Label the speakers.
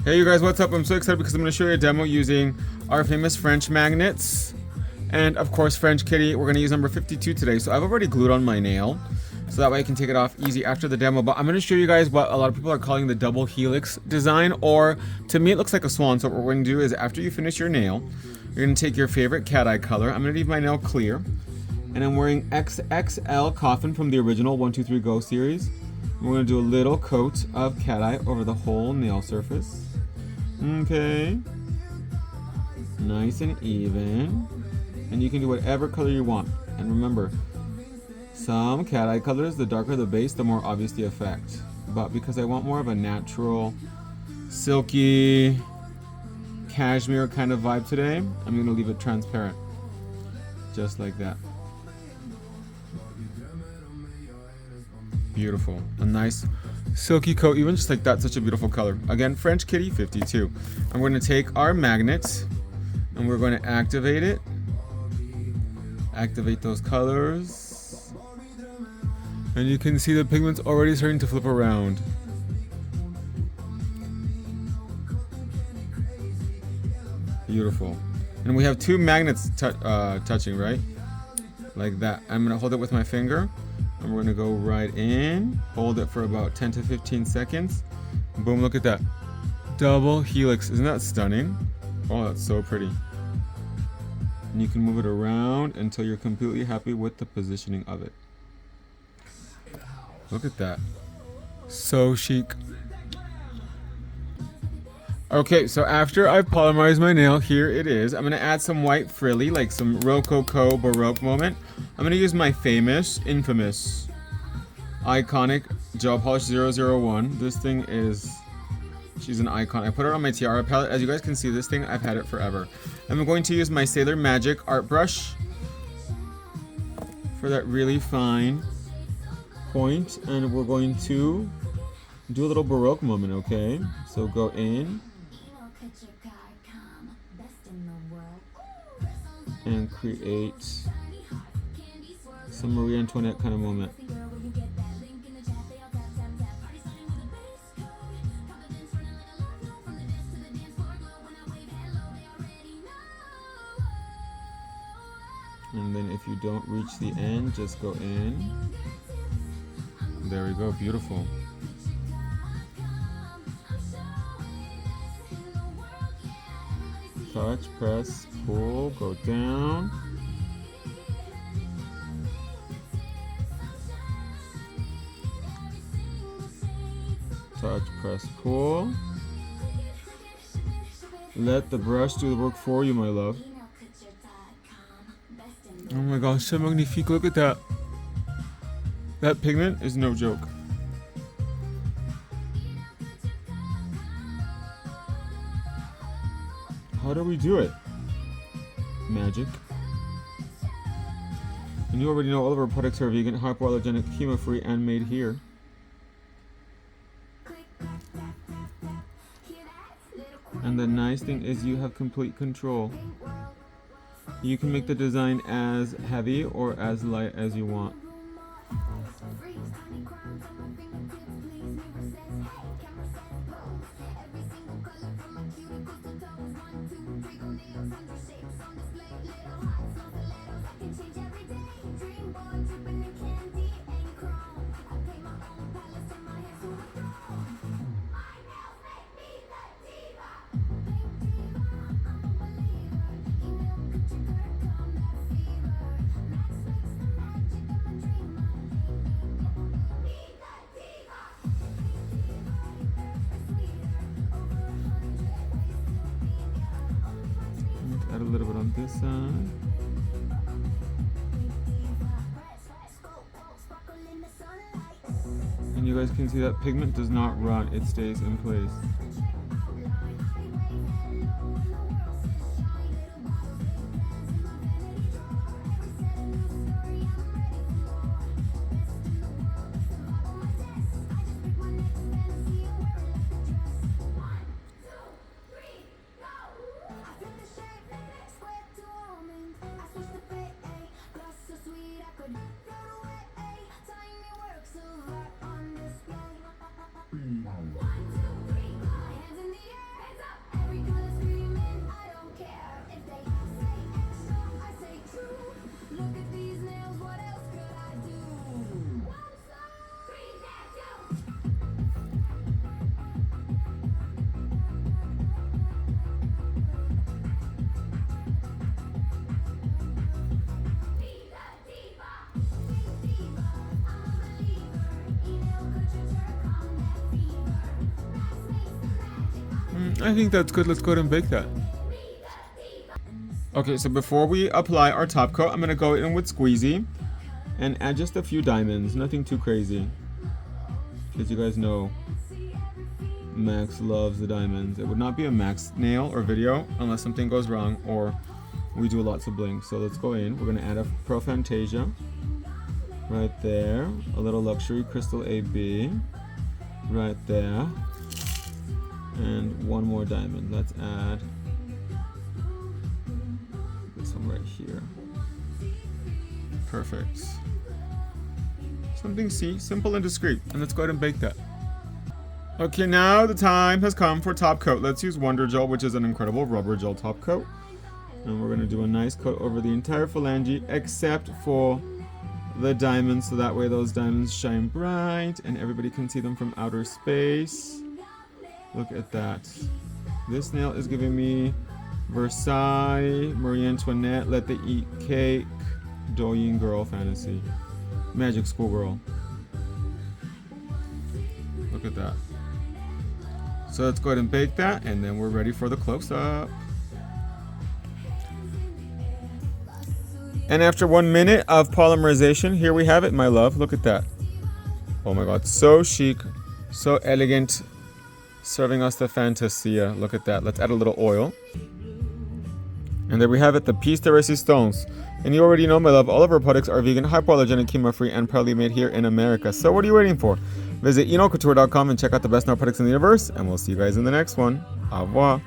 Speaker 1: Hey you guys, what's up? I'm so excited because I'm going to show you a demo using our famous French magnets. And of course, French Kitty. We're going to use number 52 today. So I've already glued on my nail, so that way I can take it off easy after the demo. But I'm going to show you guys what a lot of people are calling the double helix design, or to me it looks like a swan. So what we're going to do is after you finish your nail, you're going to take your favorite cat eye color. I'm going to leave my nail clear. And I'm wearing XXL Coffin from the original 123 Go series. We're going to do a little coat of cat eye over the whole nail surface. Okay, nice and even, and you can do whatever color you want. And remember, some cat eye colors, the darker the base, the more obvious the effect. But because I want more of a natural, silky, cashmere kind of vibe today, I'm going to leave it transparent, just like that. Beautiful, a nice silky coat, even just like that. Such a beautiful color. Again, French Kitty 52. I'm going to take our magnet and we're going to activate it. Activate those colors. And you can see the pigment's already starting to flip around. Beautiful. And we have two magnets touching, right? Like that. I'm going to hold it with my finger. And we're going to go right in, hold it for about 10 to 15 seconds. Boom, look at that. Double helix. Isn't that stunning? Oh, that's so pretty. And you can move it around until you're completely happy with the positioning of it. Look at that. So chic. Okay, so after I've polymerized my nail, here it is. I'm going to add some white frilly, like some Rococo Baroque moment. I'm going to use my famous, infamous, iconic gel polish 001. This thing is, she's an icon. I put it on my tiara palette. As you guys can see, this thing, I've had it forever. I'm going to use my Sailor Magic art brush for that really fine point. And we're going to do a little Baroque moment, okay? So go in. And create some Marie Antoinette kind of moment. And then if you don't reach the end, just go in. There we go, beautiful. Touch, press, pull, go down. Touch, press, pull. Let the brush do the work for you, my love. Oh my gosh, so magnifique. Look at that. That pigment is no joke. How do we do it? Magic. And you already know all of our products are vegan, hypoallergenic, chemo-free, and made here. And the nice thing is you have complete control. You can make the design as heavy or as light as you want. Add a little bit on this side. And you guys can see that pigment does not run, it stays in place. I think that's good. Let's go ahead and bake that. Okay, so before we apply our top coat, I'm going to go in with Squeezy and add just a few diamonds. Nothing too crazy. As you guys know, Max loves the diamonds. It would not be a Max nail or video unless something goes wrong or we do lots of bling. So let's go in. We're going to add a Pro Fantasia right there. A little Luxury Crystal AB right there. And one more diamond. Let's add this one right here. Perfect. Something simple and discreet. And let's go ahead and bake that. Okay, now the time has come for top coat. Let's use Wonder Gel, which is an incredible rubber gel top coat. And we're going to do a nice coat over the entire phalange except for the diamonds, so that way those diamonds shine bright and everybody can see them from outer space. Look at that. This nail is giving me Versailles, Marie Antoinette, Let the Eat Cake, Douyin Girl fantasy. Magic Schoolgirl. Look at that. So let's go ahead and bake that, and then we're ready for the close-up. And after 1 minute of polymerization, here we have it, my love. Look at that. Oh my god, so chic, so elegant. Serving us the Fantasia. Look at that. Let's add a little oil. And there we have it, the piece de resistance. And you already know, my love, all of our products are vegan, hypoallergenic, chemo-free, and proudly made here in America. So what are you waiting for? Visit eNailCouture.com and check out the best nail products in the universe. And we'll see you guys in the next one. Au revoir.